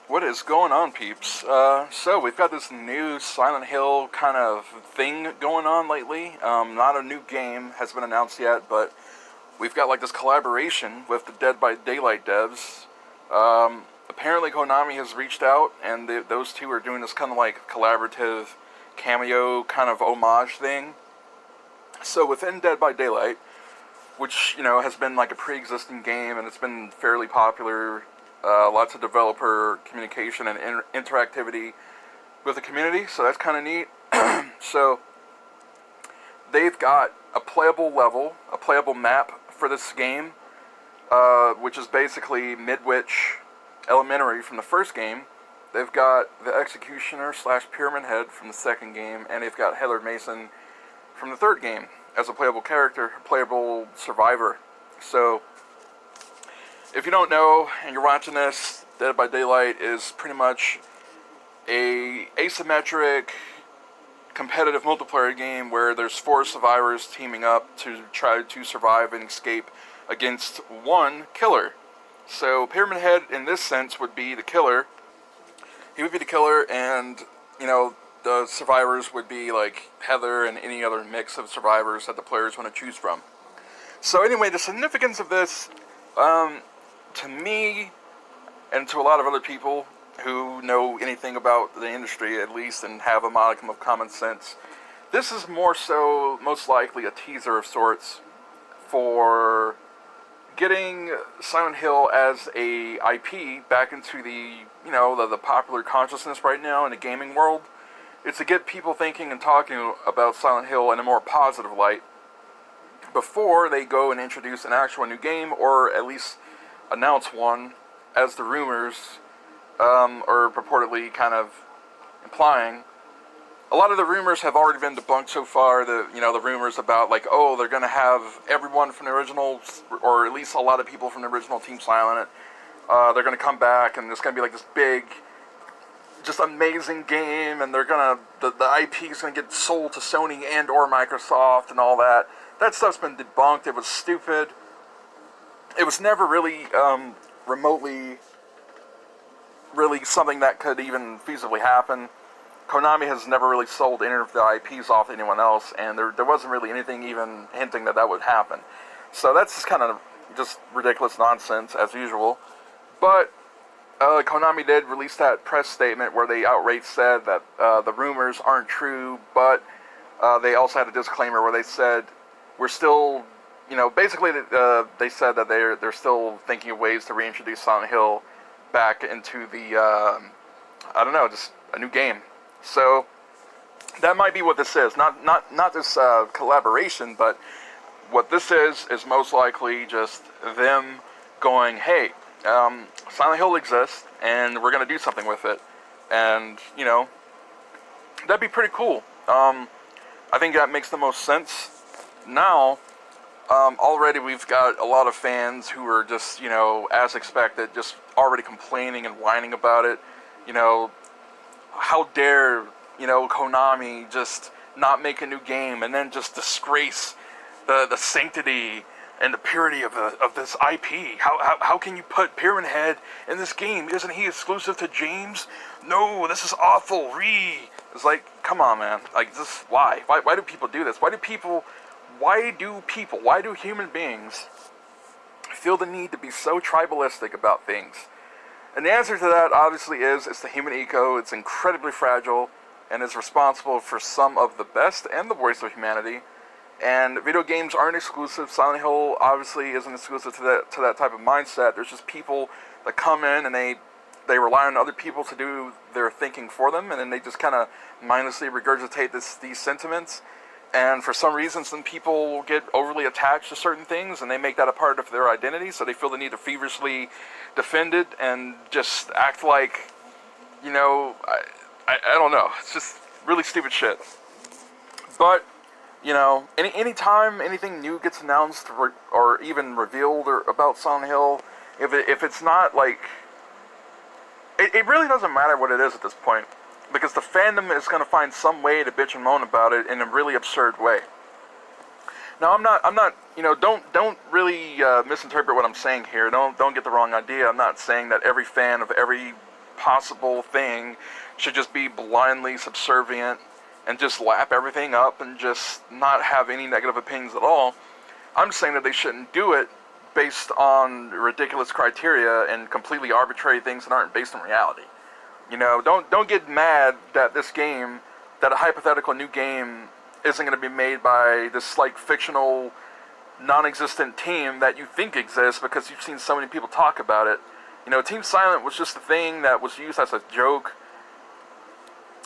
What is going on, peeps? So we've got this new Silent Hill kind of thing going on lately. Not a new game has been announced yet, but we've got like this collaboration with the Dead by Daylight devs. Apparently Konami has reached out, and those two are doing this kind of like collaborative cameo kind of homage thing. So within Dead by Daylight, which, has been like a pre-existing game and it's been fairly popular. Lots of developer communication and interactivity with the community, so that's kind of neat. So they've got a playable level, a playable map for this game, which is basically Midwich Elementary from the first game. They've got the Executioner / Pyramid Head from the second game, and they've got Heather Mason from the third game as a playable character, playable survivor. So if you don't know, and you're watching this, Dead by Daylight is pretty much a asymmetric, competitive multiplayer game where there's 4 survivors teaming up to try to survive and escape against one killer. So Pyramid Head, in this sense, would be the killer. He would be the killer, and, the survivors would be like Heather and any other mix of survivors that the players want to choose from. So anyway, the significance of this, to me, and to a lot of other people who know anything about the industry at least and have a modicum of common sense, this is more so most likely a teaser of sorts for getting Silent Hill as a IP back into the popular consciousness right now in the gaming world. It's to get people thinking and talking about Silent Hill in a more positive light before they go and introduce an actual new game, or at least announce one, as the rumors are purportedly kind of implying. A lot of the rumors have already been debunked so far. The rumors about like, oh, they're going to have everyone from the original, or at least a lot of people from the original Team Silent. They're going to come back, and there's going to be like this big, just amazing game, and they're going to the IP is going to get sold to Sony and or Microsoft and all that. That stuff's been debunked. It was stupid. It was never really remotely something that could even feasibly happen. Konami has never really sold any of the IPs off to anyone else, and there wasn't really anything even hinting that would happen. So that's just kind of just ridiculous nonsense, as usual. But Konami did release that press statement where they outright said that the rumors aren't true, but they also had a disclaimer where they said, we're still, basically they said that they're still thinking of ways to reintroduce Silent Hill back into the, just a new game. So that might be what this is. Not this collaboration, but what this is most likely just them going, hey, Silent Hill exists, and we're going to do something with it. And, that'd be pretty cool. I think that makes the most sense. Now, already we've got a lot of fans who are just, as expected, just already complaining and whining about it. How dare, Konami just not make a new game and then just disgrace the sanctity and the purity of this IP. How can you put Pyramid Head in this game? Isn't he exclusive to James? No, this is awful. It's like, come on, man. Like, this, why? Why do people do this? Why do human beings feel the need to be so tribalistic about things? And the answer to that, obviously, is it's the human ego. It's incredibly fragile, and is responsible for some of the best and the worst of humanity. And video games aren't exclusive. Silent Hill obviously isn't exclusive to that type of mindset. There's just people that come in and they rely on other people to do their thinking for them, and then they just kind of mindlessly regurgitate these sentiments. And for some reason, some people get overly attached to certain things, and they make that a part of their identity, so they feel the need to feverishly defend it and just act like, I don't know. It's just really stupid shit. But, anytime anything new gets announced or even revealed about Silent Hill, if it's not like, it really doesn't matter what it is at this point. Because the fandom is going to find some way to bitch and moan about it in a really absurd way. Now, I'm not, don't really misinterpret what I'm saying here. Don't get the wrong idea. I'm not saying that every fan of every impossible thing should just be blindly subservient and just lap everything up and just not have any negative opinions at all. I'm saying that they shouldn't do it based on ridiculous criteria and completely arbitrary things that aren't based on reality. You know, don't get mad that this game, that a hypothetical new game isn't going to be made by this like fictional, non-existent team that you think exists because you've seen so many people talk about it. You know, Team Silent was just a thing that was used as a joke.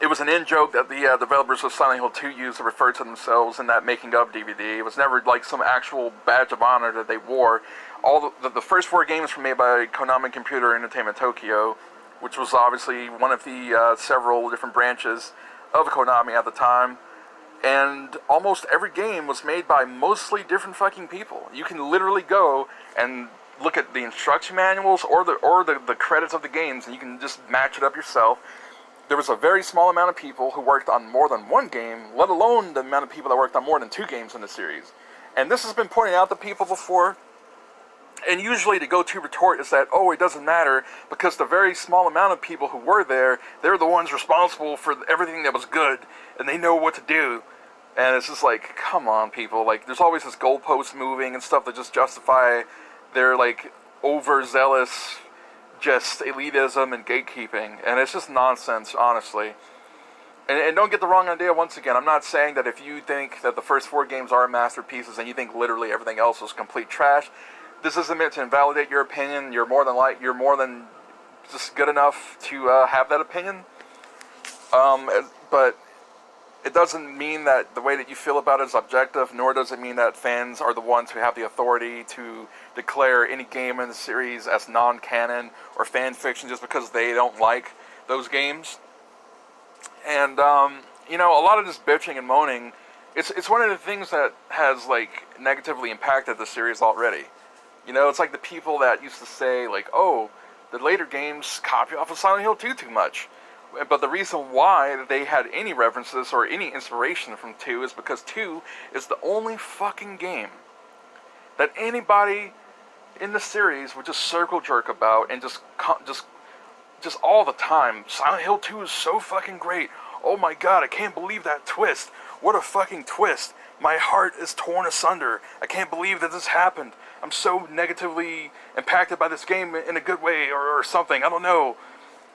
It was an in-joke that the developers of Silent Hill 2 used to refer to themselves in that making of DbD. It was never like some actual badge of honor that they wore. All the first 4 games were made by Konami Computer Entertainment Tokyo, which was obviously one of the several different branches of Konami at the time. And almost every game was made by mostly different fucking people. You can literally go and look at the instruction manuals or the credits of the games, and you can just match it up yourself. There was a very small amount of people who worked on more than one game, let alone the amount of people that worked on more than 2 games in the series. And this has been pointed out to people before. And usually the go-to retort is that, oh, it doesn't matter, because the very small amount of people who were there, they're the ones responsible for everything that was good, and they know what to do. And it's just like, come on, people. Like, there's always this goalpost moving and stuff to just justify their, like, overzealous just elitism and gatekeeping, and it's just nonsense, honestly. And don't get the wrong idea, once again, I'm not saying that if you think that the first 4 games are masterpieces and you think literally everything else was complete trash, this isn't meant to invalidate your opinion. You're more than just good enough to have that opinion. But it doesn't mean that the way that you feel about it is objective, nor does it mean that fans are the ones who have the authority to declare any game in the series as non-canon or fan fiction just because they don't like those games. And, you know, a lot of this bitching and moaning, it's one of the things that has, like, negatively impacted the series already. You know, it's like the people that used to say, like, oh, the later games copy off of Silent Hill 2 too much. But the reason why they had any references or any inspiration from 2 is because 2 is the only fucking game that anybody in the series would just circle jerk about and just all the time. Silent Hill 2 is so fucking great. Oh my god, I can't believe that twist. What a fucking twist. My heart is torn asunder. I can't believe that this happened. I'm so negatively impacted by this game in a good way or something. I don't know.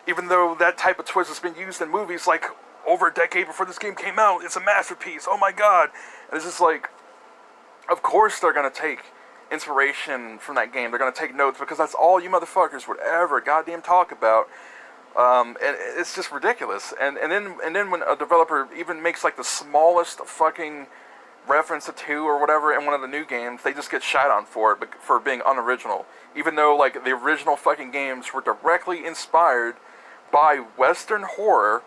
Even though that type of twist has been used in movies like over a decade before this game came out, it's a masterpiece. Oh my god. And it's just like, of course they're going to take inspiration from that game. They're going to take notes because that's all you motherfuckers would ever goddamn talk about. And it's just ridiculous. And then when a developer even makes like the smallest fucking reference to 2 or whatever in one of the new games, they just get shot on for it, for being unoriginal. Even though like the original fucking games were directly inspired by Western horror.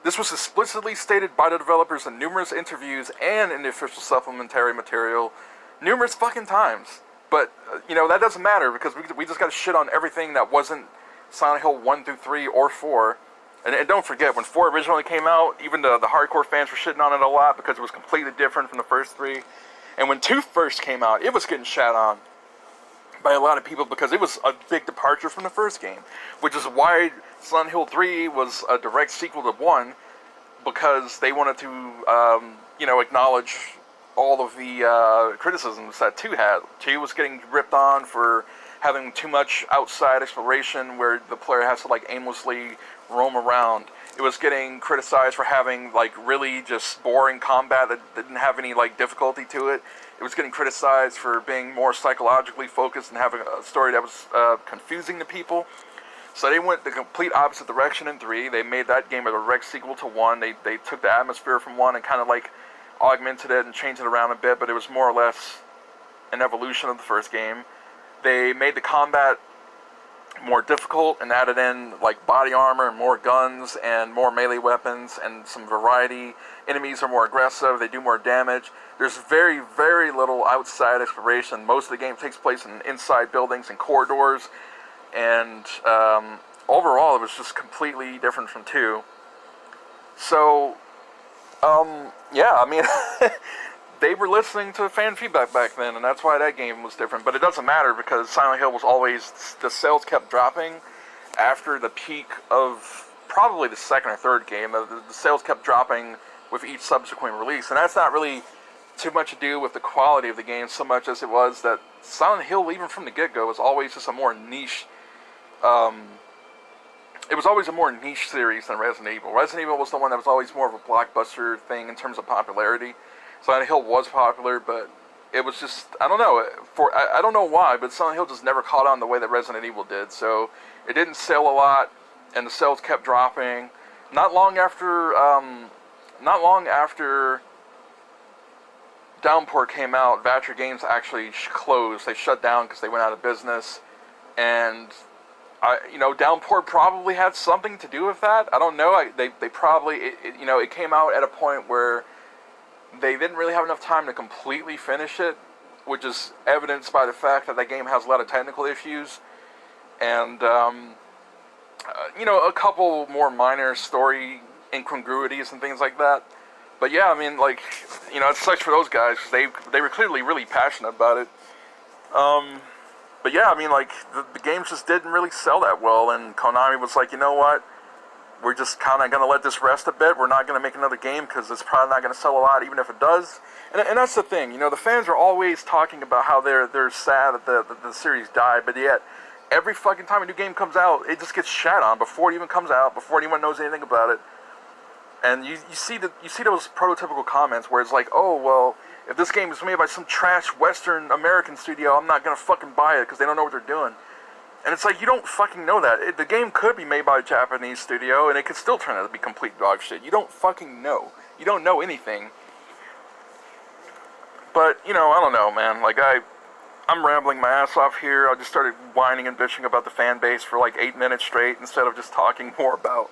This was explicitly stated by the developers in numerous interviews and in the official supplementary material numerous fucking times. But, you know, that doesn't matter because we just got to shit on everything that wasn't Silent Hill 1 through 3 or 4. And don't forget, when 4 originally came out, even the hardcore fans were shitting on it a lot because it was completely different from the first 3. And when 2 first came out, it was getting shat on by a lot of people because it was a big departure from the first game, which is why Silent Hill 3 was a direct sequel to 1, because they wanted to, you know, acknowledge all of the criticisms that 2 had. 2 was getting ripped on for having too much outside exploration where the player has to, like, aimlessly roam around. It was getting criticized for having, like, really just boring combat that didn't have any, like, difficulty to it. It was getting criticized for being more psychologically focused and having a story that was confusing to people. So they went the complete opposite direction in 3. They made that game a direct sequel to 1. They took the atmosphere from 1 and kind of like augmented it and changed it around a bit, but it was more or less an evolution of the first game. They made the combat more difficult and added in like body armor and more guns and more melee weapons and some variety. Enemies are more aggressive, they do more damage. There's very, very little outside exploration. Most of the game takes place in inside buildings and corridors, and overall it was just completely different from 2. So, yeah, I mean, they were listening to fan feedback back then, and that's why that game was different. But it doesn't matter because Silent Hill was always, the sales kept dropping, after the peak of probably the second or third game. The sales kept dropping with each subsequent release, and that's not really too much to do with the quality of the game so much as it was that Silent Hill, even from the get-go, was always just a more niche. It was always a more niche series than Resident Evil. Resident Evil was the one that was always more of a blockbuster thing in terms of popularity. Silent Hill was popular, but it was just, I don't know, I don't know why, but Silent Hill just never caught on the way that Resident Evil did. So it didn't sell a lot, and the sales kept dropping. Not long after Downpour came out, Vatra Games actually closed. They shut down because they went out of business, and Downpour probably had something to do with that. I don't know. They probably, it came out at a point where they didn't really have enough time to completely finish it, which is evidenced by the fact that game has a lot of technical issues, and a couple more minor story incongruities and things like that. But yeah, I mean, it sucks for those guys because they were clearly really passionate about it. But yeah, I mean, the games just didn't really sell that well, and Konami was like, you know what? We're just kind of going to let this rest a bit. We're not going to make another game because it's probably not going to sell a lot, even if it does. And that's the thing, the fans are always talking about how they're sad that the series died, but yet every fucking time a new game comes out, it just gets shat on before it even comes out, before anyone knows anything about it. And you see those prototypical comments where it's like, oh, well, if this game is made by some trash Western American studio, I'm not going to fucking buy it because they don't know what they're doing. And it's like, you don't fucking know that. The game could be made by a Japanese studio, and it could still turn out to be complete dog shit. You don't fucking know. You don't know anything. But, I don't know, man. I'm rambling my ass off here. I just started whining and bitching about the fan base for 8 minutes straight instead of just talking more about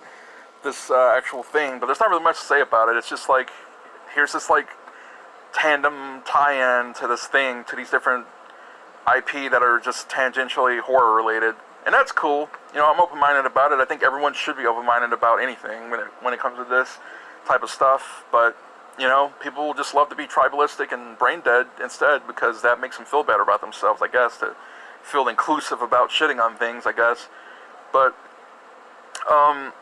this actual thing. But there's not really much to say about it. It's just here's this tandem tie-in to this thing, to these different IP that are just tangentially horror related, and that's cool. I'm open-minded about it. I think everyone should be open-minded about anything when it comes to this type of stuff. But people just love to be tribalistic and brain dead instead because that makes them feel better about themselves, I guess, to feel inclusive about shitting on things, I guess. But I'm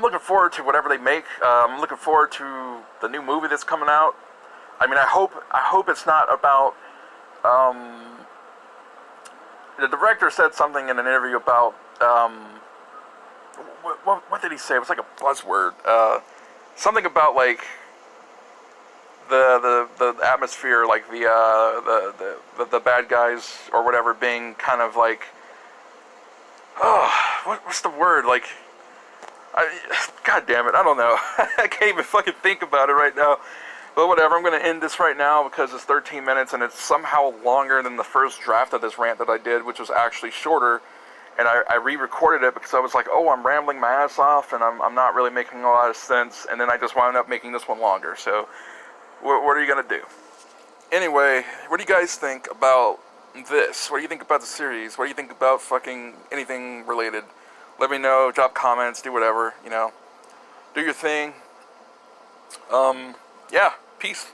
looking forward to whatever they make. I'm looking forward to the new movie that's coming out. I mean, I hope it's not about. The director said something in an interview about what did he say? It was like a buzzword. Something about the atmosphere, the bad guys or whatever being kind of what's the word? God damn it, I don't know. I can't even fucking think about it right now. But whatever, I'm going to end this right now because it's 13 minutes and it's somehow longer than the first draft of this rant that I did, which was actually shorter. And I re-recorded it because I was like, oh, I'm rambling my ass off and I'm not really making a lot of sense. And then I just wound up making this one longer. So what are you going to do? Anyway, what do you guys think about this? What do you think about the series? What do you think about fucking anything related? Let me know, drop comments, do whatever, do your thing. Yeah, peace.